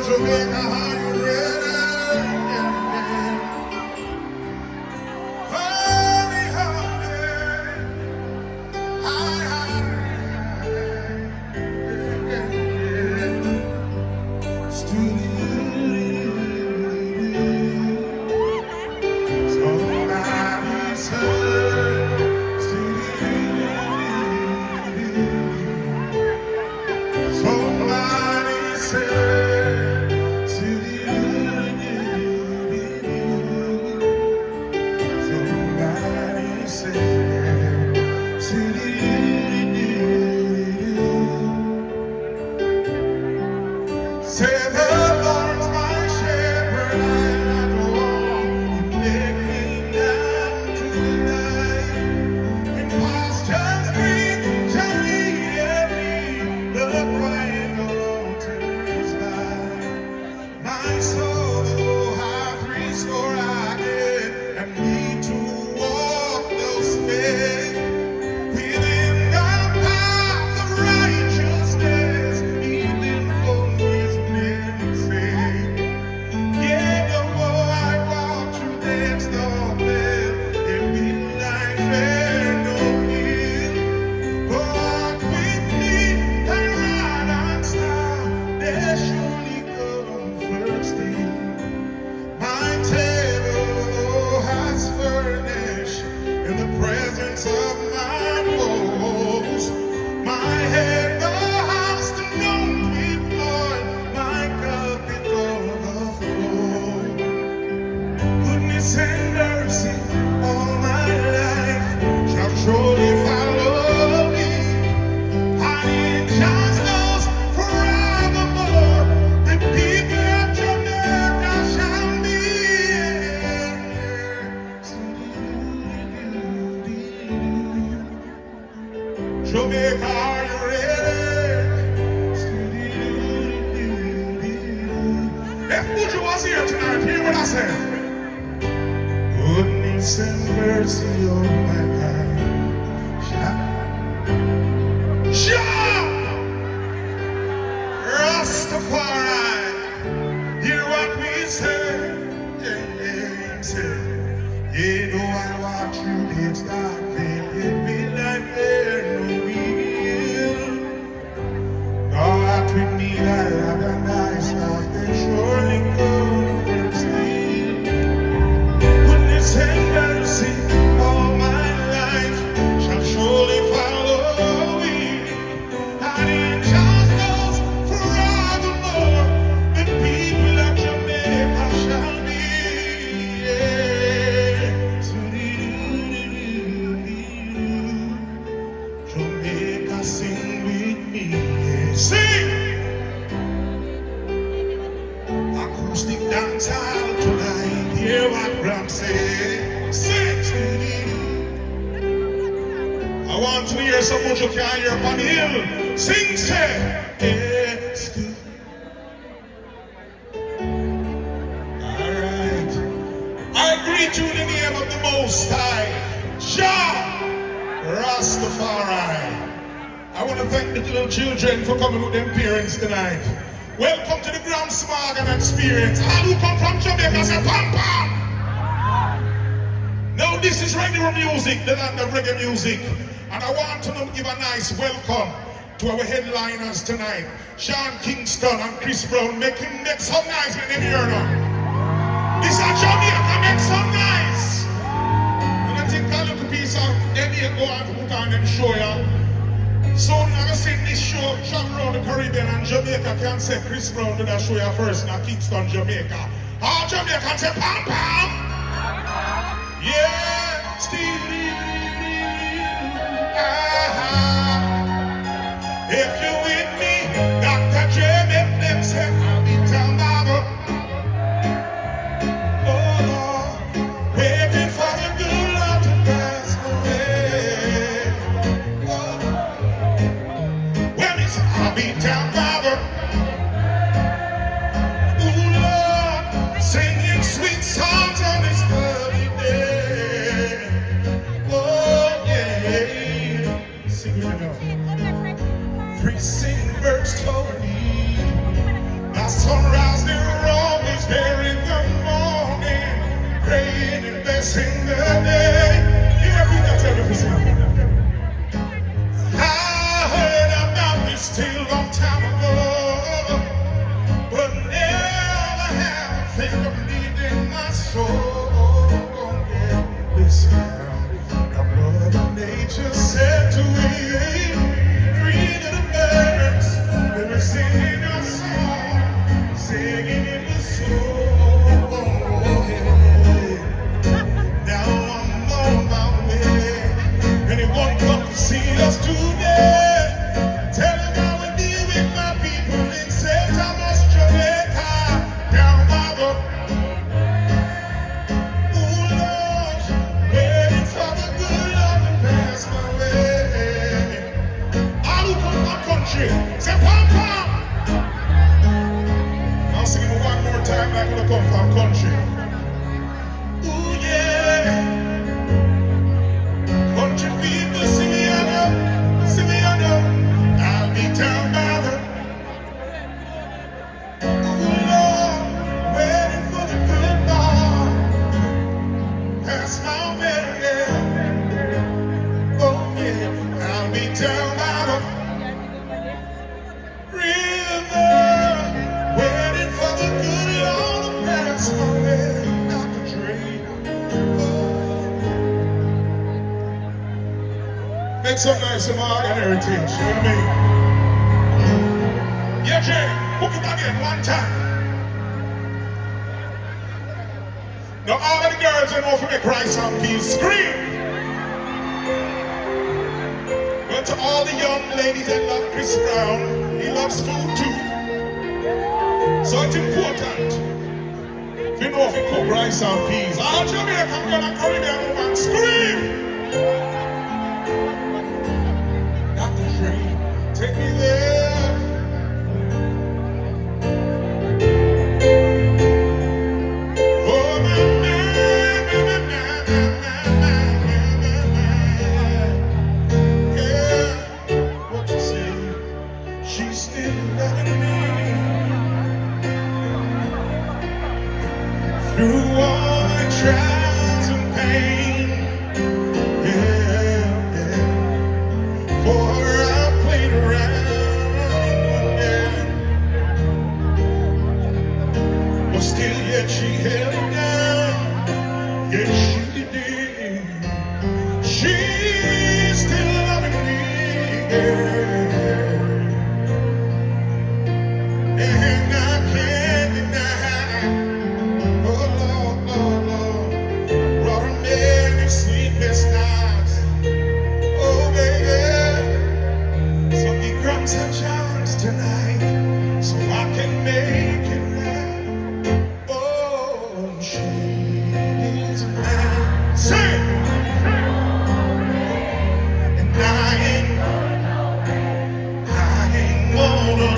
Jamaica, are you ready? Honey, Jamaica, are you ready? If Buju was here tonight, hear what I said. Goodness and mercy on my life. Jah! Rastafari, hear what we say. Yeah, say. You know I watch you, it's dark, it be like fair. With me, I have a nice life, they surely come first thing. Goodness and mercy all my life shall surely follow me. And in just those forevermore, the people of Jamaica shall be. Jamaica, sing with me, sing! Dance out tonight, hear what Gramps say. I want to hear so much you can hear upon the hill. Sing, say, yes, alright. I greet you in the name of the Most High, Jah Rastafari. I want to thank the little children for coming with their parents tonight. Welcome to the Gramps experience. All who come from Jamaica say pam pam. Now this is regular music, the land of reggae music. And I want to give a nice welcome to our headliners tonight. Sean Kingston and Chris Brown make some nice when they hear now. This is Jamaica, make some nice. And I think a little piece of any go on to put on and show you. So I'm gonna sing this show, travel around the Caribbean and Jamaica can say Chris Brown did that show you first in Kingston, Jamaica. All Jamaica say pam pam. Yeah, still. If you with me, Dr. J make them say I'll be down Bible. Oh Lord, waiting for the good Lord to pass away. I'll be down Bible. Ooh Lord, singing sweet songs on this holy day. Oh One come to see us today. Tell him how we deal with my people in St. Thomas, Jamaica. Down by the Lord, waiting for the good Lord to pass my way. All who come from country, say pom pom. I'll sing it one more time like we come from country. Ooh yeah. Country people, sing me on up, sing me on up. I'll be down by the Lord, waiting for the good Lord. Pass my way, yeah. Oh yeah, I'll be down by the river, waiting for the good Lord to pass my way. Not the train. Make some nice American heritage, you know what I mean? Yeah, Jay, hook it again one time. Now all of the girls that know for me cry some keys, scream! Well, to all the young ladies that love Chris Brown, he loves food too. So it's important. If you know if you cook rice and peas, all Jamaican girl and Caribbean woman, scream! Dr. Dre, take me there. Oh, my man, yeah, what you say? She's still loving me through all my trials and pain. Yeah, yeah. For her I played around, yeah. But still yet she held it down. Yes, she did. She's still loving me, yeah. And I can't deny. Oh Lord, Lord, Lord, brought her many sleepless nights. Oh baby, so he grants a chance tonight, so I can make it right. Oh, she's mine. Say, and I ain't gonna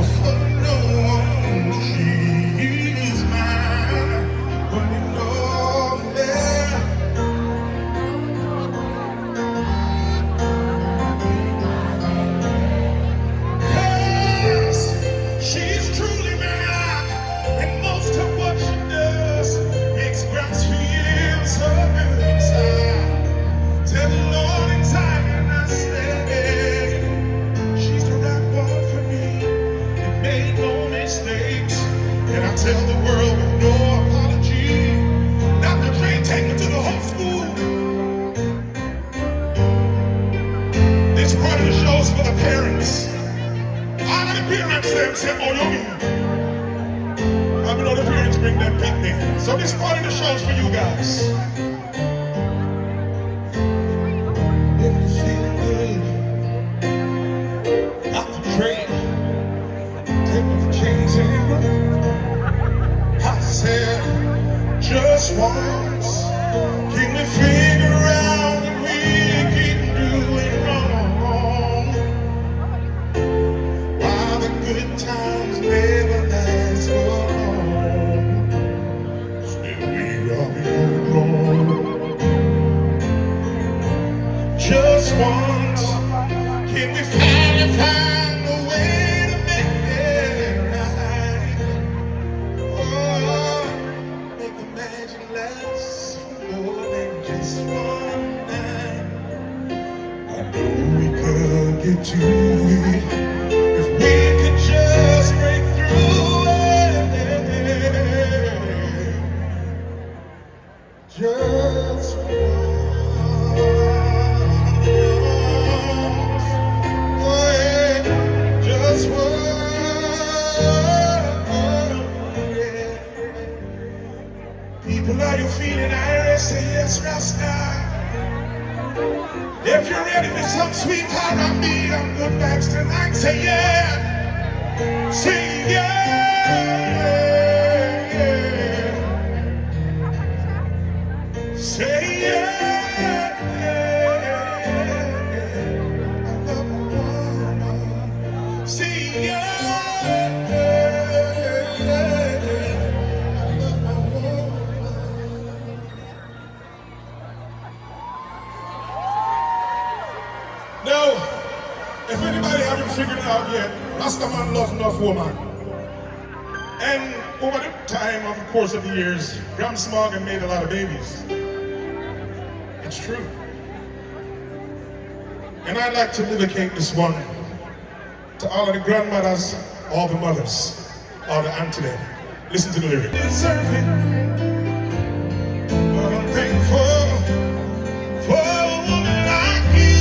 for no one. She's mine, but you know that. Yes, she's truly mine, and most of what she does makes Gramps feel so good inside. Tell the Lord inside, and I say, she's the right one for me. It made no mistakes, and I tell the world with no apology. Dr. Dre, take me to the whole school. This part of the show's for the parents. All of the parents them say, oh, you mean? I know the parents bring them picnic. So this part of the show's for you guys. If you feel good, Dr. Dre, take me to James Ingram. I said, just once, can we figure out that we keep doing wrong? Why the good times never last for long? Still we are wrong. Just once, can we finally find a way to make it right? Oh, make the magic last more than just one night. I know we could get to it if we could just break through it. Just people, are you feeling Irish? Say yes, Rasta. If you're ready for some sweet R&B and good vibes tonight, say yeah. Say yeah. Say yeah. I love my woman. Say yeah. Now, if anybody haven't figured it out yet, Master Man loves enough woman. And over the time, of the course of the years, Gramps made a lot of babies. It's true. And I'd like to dedicate this one to all of the grandmothers, all the mothers, all the aunties. Listen to the lyric. Deserve it, but I'm thankful for a woman like you.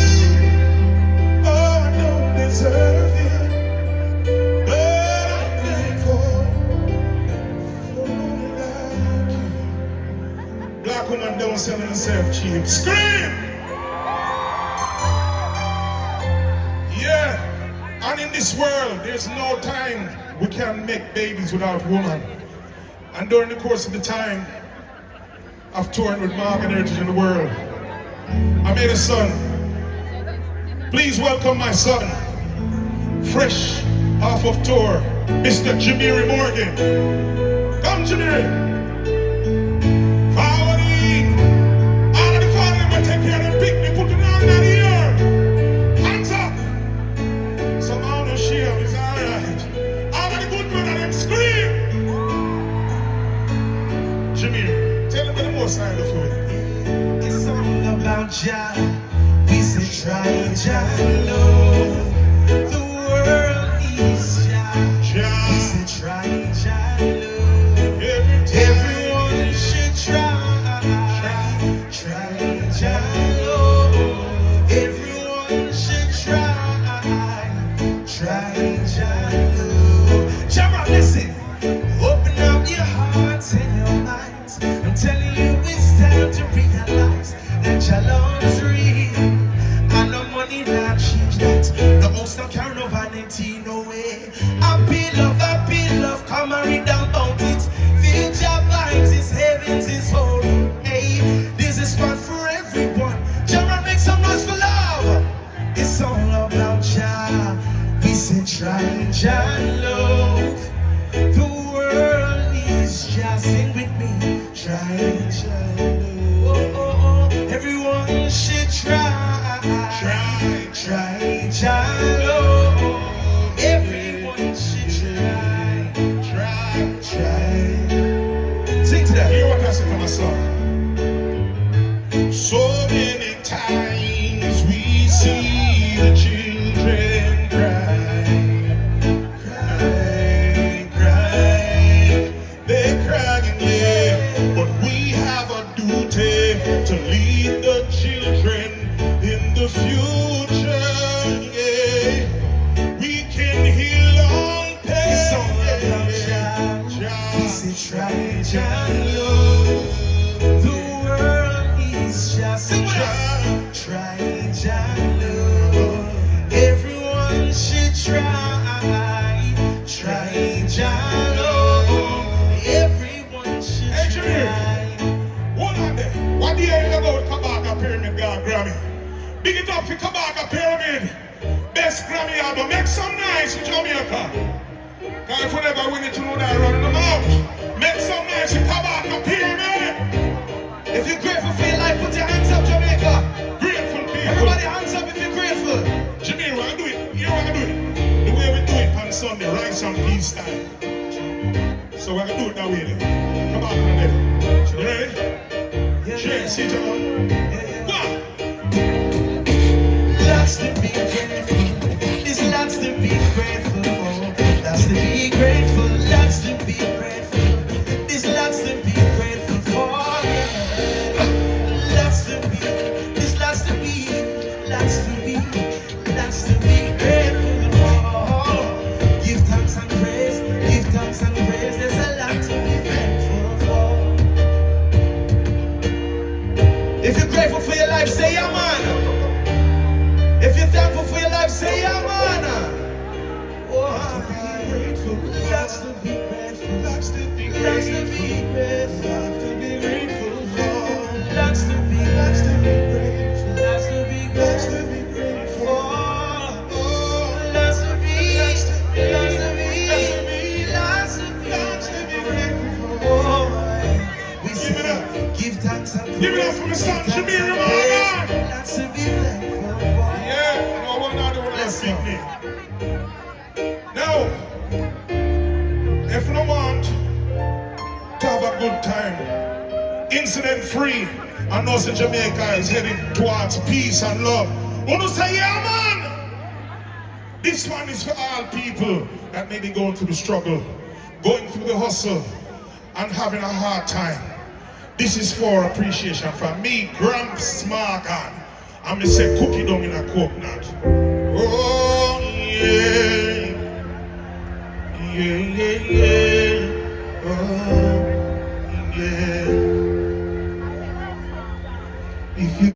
Deserve it, but I'm thankful for a woman like you. Black woman don't sell herself cheap. Scream! Yeah, and in this world, there's no time we can make babies without woman. And during the course of the time of touring with Morgan Heritage in the world, I made a son. Please welcome my son, fresh off of tour, Mr. Jamaican Morgan. Come, Jamaican. Forwarding. All of the family will take care of them, pick me, put it on in the air. Hands up. Some ownership is alright. All of the good men and them scream. Jamaican, tell them what the most side of it. It's all about Jah. We say try Jah love. The world is Jah. We say try Jah love. Everyone should try Jah love. Everyone should try Jah love. Jah, listen. Open up your hearts and your minds. I'm telling you, it's time to realize that Jah love's real. And no money not change that. No house, no car, no vanity, no way. Happy love, come and read about it. Future vibes is heavens, is home. Hey, this is spot for everyone. Jah, make some noise for love. It's all about Jah. We say try Jah love. The world is Jah. Sing with me. Try Jah love. Oh, oh, oh. Everyone should try Jah love. Everyone should try. Sing to that. Hear what I say to my son. So many times we see the children cry. They're crying, yeah. But we have a duty to lead the children in the future. Try Jah love. The world is just try Jah love. Everyone should try Jah love. Everyone should try. One on there. What do you hear about Kabaka Pyramid, God Grammy? Big it up for Kabaka Pyramid. Best Grammy album. Make some nice with Jamaica. Cause if we never win it, you know that running them out. Make some nice with Kabaka Pyramid. If you're grateful for your life, put your hands up, Jamaica. Grateful people. Everybody hands up if you're grateful. Jamaica, we're gonna do it. You know what we're gonna do it? The way we do it on Sunday, rice and peas style. So we're gonna do it that way then. Come on, come on, then. You ready? Yeah, see John. One. Lots to be grateful. There's lots to be grateful for. Lots to be grateful. Lots to be grateful. There's lots to be grateful for. Lots to president free. I know that Jamaica is heading towards peace and love. Wanna say, yeah, man? This one is for all people that may be going through the struggle, going through the hustle, and having a hard time. This is for appreciation from me, Gramps, Morgan. I'm gonna say cookie down in a coconut. Oh, yeah. Yeah, yeah, yeah.